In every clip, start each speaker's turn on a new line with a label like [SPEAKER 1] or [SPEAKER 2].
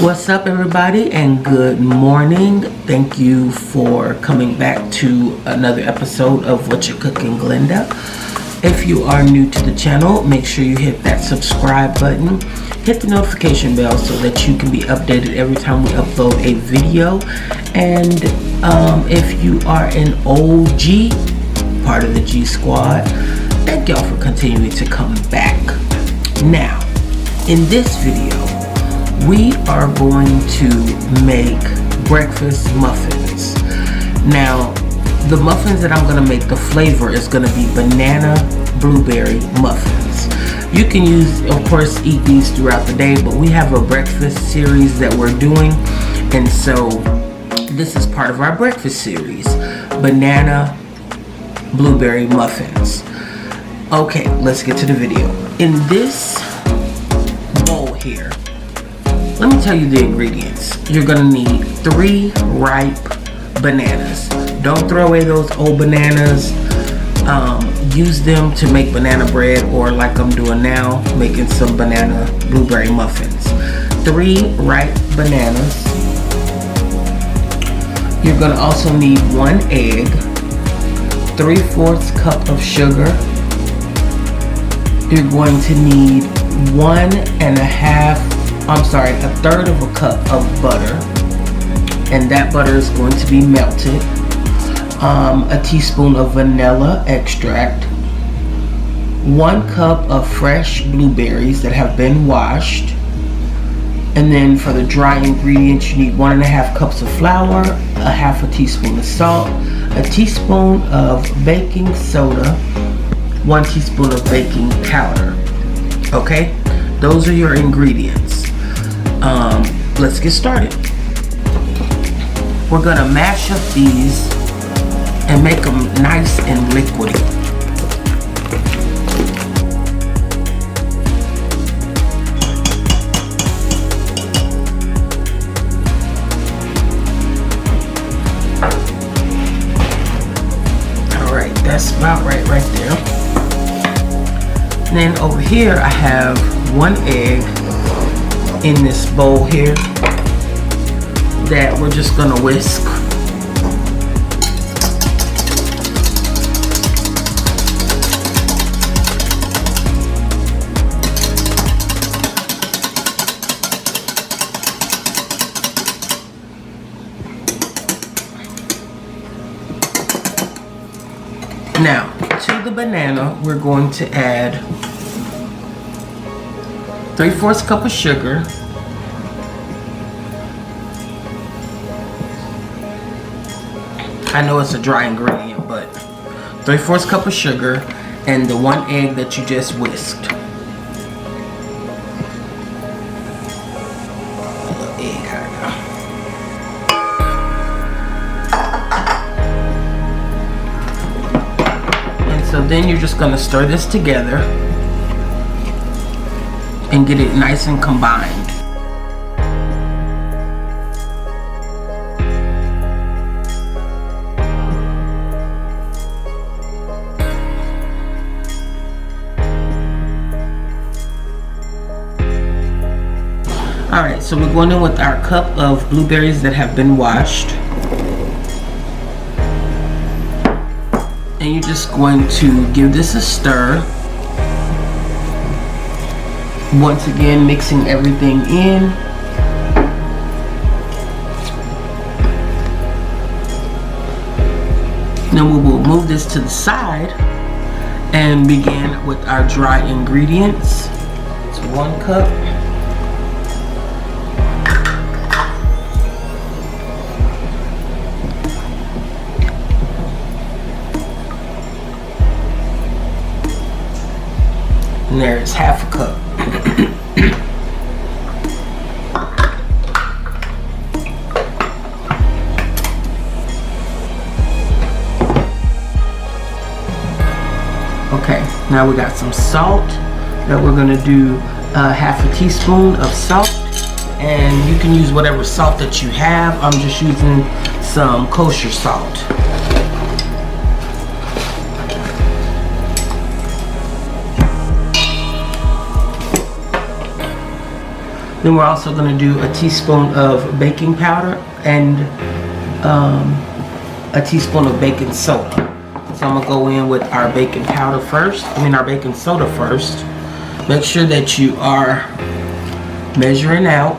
[SPEAKER 1] What's up, everybody, and good morning. Thank you for coming back to another episode of Whatcha Cookin Glenda. If you are new to the channel, make sure you hit that subscribe button, hit the notification bell so that you can be updated every time we upload a video. And if you are an OG, part of the G Squad, thank y'all for continuing to come back. Now, in this video, we are going to make breakfast muffins. Now, the muffins that I'm going to make, the flavor is going to be banana blueberry muffins. You can use, of course, eat these throughout the day, but we have a breakfast series that we're doing, and so this is part of our breakfast series, banana blueberry muffins. Okay, let's get to the video. In this bowl here, let me tell you the ingredients. You're gonna need 3 ripe bananas. Don't throw away those old bananas. Use them to make banana bread, or like I'm doing now, making some banana blueberry muffins. 3 ripe bananas. You're gonna also need 1 egg, 3/4 cup of sugar. You're going to need 1/3 of a cup of butter, and that butter is going to be melted. A teaspoon of vanilla extract, 1 cup of fresh blueberries that have been washed, and then for the dry ingredients you need 1.5 cups of flour, 1/2 teaspoon of salt, a teaspoon of baking soda, 1 teaspoon of baking powder. Okay, those are your ingredients. Let's get started. We're gonna mash up these and make them nice and liquidy. All right, that's about right there. And then over here I have 1 egg in this bowl here that we're just gonna whisk. Now, to the banana, we're going to add 3/4 cup of sugar, I know it's a dry ingredient, but 3/4 cup of sugar, and the 1 egg that you just whisked. And so then you're just going to stir this together and get it nice and combined. Alright, so we're going in with our cup of blueberries that have been washed. And you're just going to give this a stir. Once again, mixing everything in. Then we will move this to the side and begin with our dry ingredients. It's 1 cup. And there is 1/2 cup. Okay, now we got some salt that we're gonna do 1/2 teaspoon of salt, and you can use whatever salt that you have. I'm just using some kosher salt. Then we're also going to do a teaspoon of baking powder and a teaspoon of baking soda. So I'm going to go in with our baking powder first. Our baking soda first. Make sure that you are measuring out.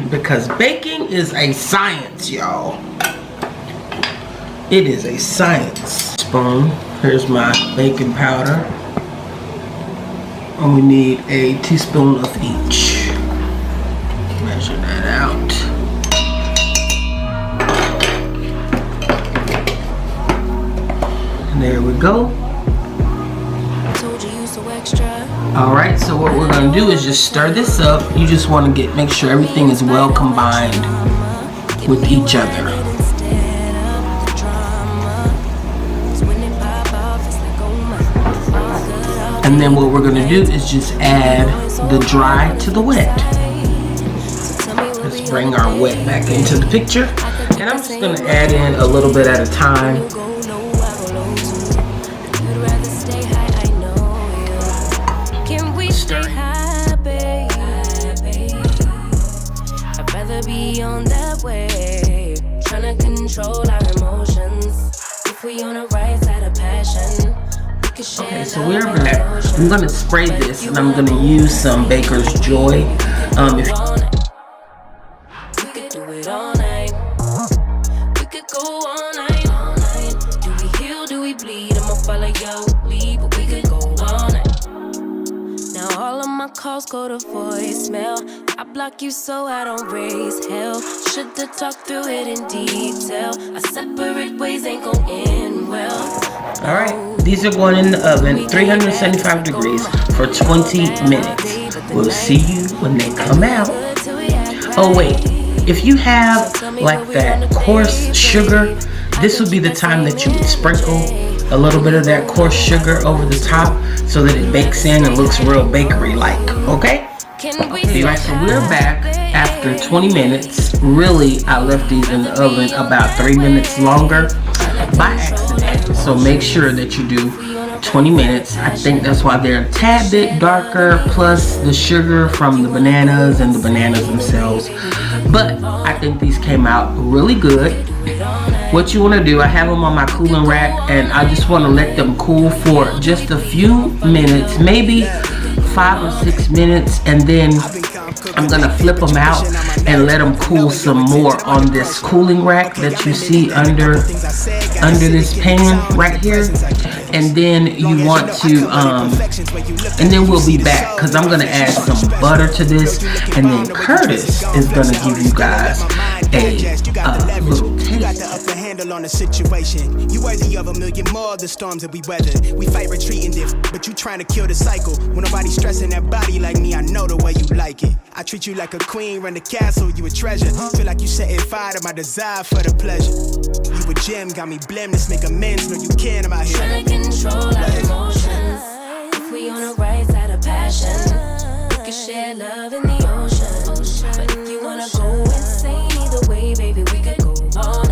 [SPEAKER 1] Because baking is a science, y'all. It is a science. Spoon. Here's my baking powder. And we need a teaspoon of each. Measure that out. And there we go. Alright, so what we're going to do is just stir this up. You just want to make sure everything is well combined with each other. And then what we're going to do is just add the dry to the wet. Let's bring our wet back into the picture. And I'm just going to add in a little bit at a time. Okay, so we're back. I'm going to spray this and I'm going to use some Baker's Joy. We could do it all night. We could go all night. Do we heal, do we bleed? I'ma follow your lead, but we could go all night. Now all of my calls go to voicemail. I block you so I don't raise hell. Should've talked through it in detail. Our separate ways ain't gon' end well. Alright, these are going in the oven, 375 degrees for 20 minutes. We'll see you when they come out. Oh wait, if you have like that coarse sugar, this would be the time that you would sprinkle a little bit of that coarse sugar over the top so that it bakes in and looks real bakery-like, okay? Alright, so we're back after 20 minutes. Really, I left these in the oven about 3 minutes longer by accident. So make sure that you do 20 minutes. I think that's why they're a tad bit darker, plus the sugar from the bananas and the bananas themselves. But I think these came out really good. What you want to do, I have them on my cooling rack and I just want to let them cool for just a few minutes, maybe 5 or 6 minutes, and then I'm gonna flip them out and let them cool some more on this cooling rack that you see under this pan right here. And then you want to and then we'll be back because I'm gonna add some butter to this, and then Curtis is gonna give you guys a little taste.
[SPEAKER 2] On the situation, you worthy of a million more of the storms that we weather. We fight retreating this, but you trying to kill the cycle. When nobody stressing that body like me, I know the way you like it. I treat you like a queen, run the castle, you a treasure. Feel like you setting fire to my desire for the pleasure. You a gem, got me blem, let's make amends. No, you can, I'm out here
[SPEAKER 3] trying to control our emotions. If we on the right side of passion, we can share love in the ocean. But if you wanna go insane either way, baby, we could go on.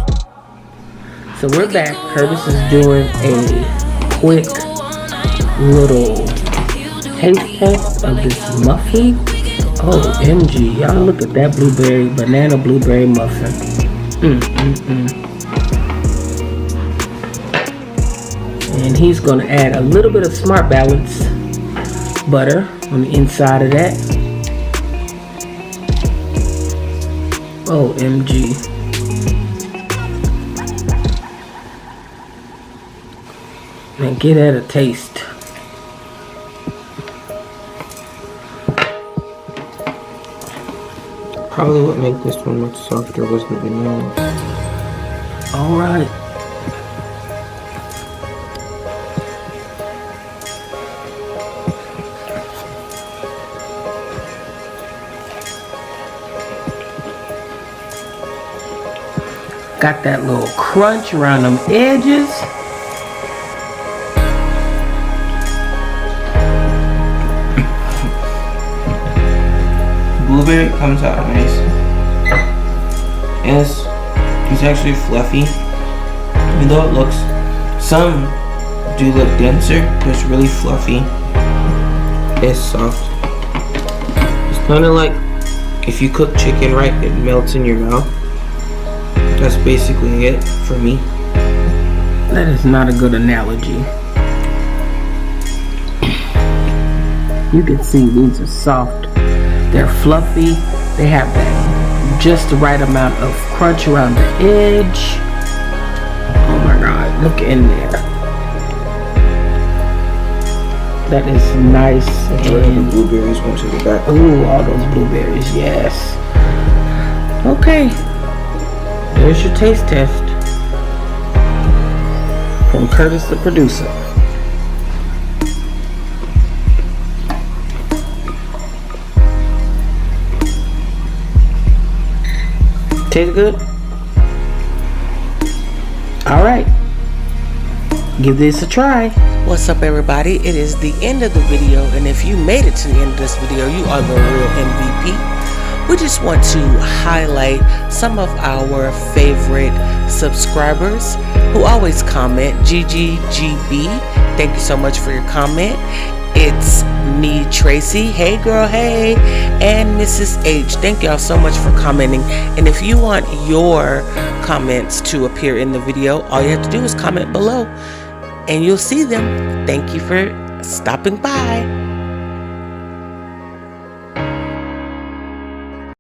[SPEAKER 1] So we're back. Curtis is doing a quick little taste test of this muffin. Oh, MG. Y'all look at that banana blueberry muffin. And he's going to add a little bit of Smart Balance butter on the inside of that. Oh, MG. And get at a taste.
[SPEAKER 4] Probably what made this one much softer was the vanilla.
[SPEAKER 1] Alright. Got that little crunch around them edges.
[SPEAKER 4] Blueberry comes out nice. And it's actually fluffy. Even though it looks, some do look denser, but it's really fluffy. It's soft. It's kind of like if you cook chicken right, it melts in your mouth. That's basically it for me.
[SPEAKER 1] That is not a good analogy. You can see these are soft. They're fluffy. They have that just the right amount of crunch around the edge. Oh my God, look in there. That is nice.
[SPEAKER 4] Enjoy the blueberries went to the back.
[SPEAKER 1] Ooh, all those blueberries, yes. Okay, there's your taste test from Curtis the producer. Taste good? All right, give this a try. What's up, everybody? It is the end of the video, and if you made it to the end of this video, you are the real MVP. We just want to highlight some of our favorite subscribers who always comment. GGGB, thank you so much for your comment. It's me, Tracy, hey girl, hey, and Mrs. H, thank y'all so much for commenting. And if you want your comments to appear in the video, all you have to do is comment below and you'll see them. Thank you for stopping by.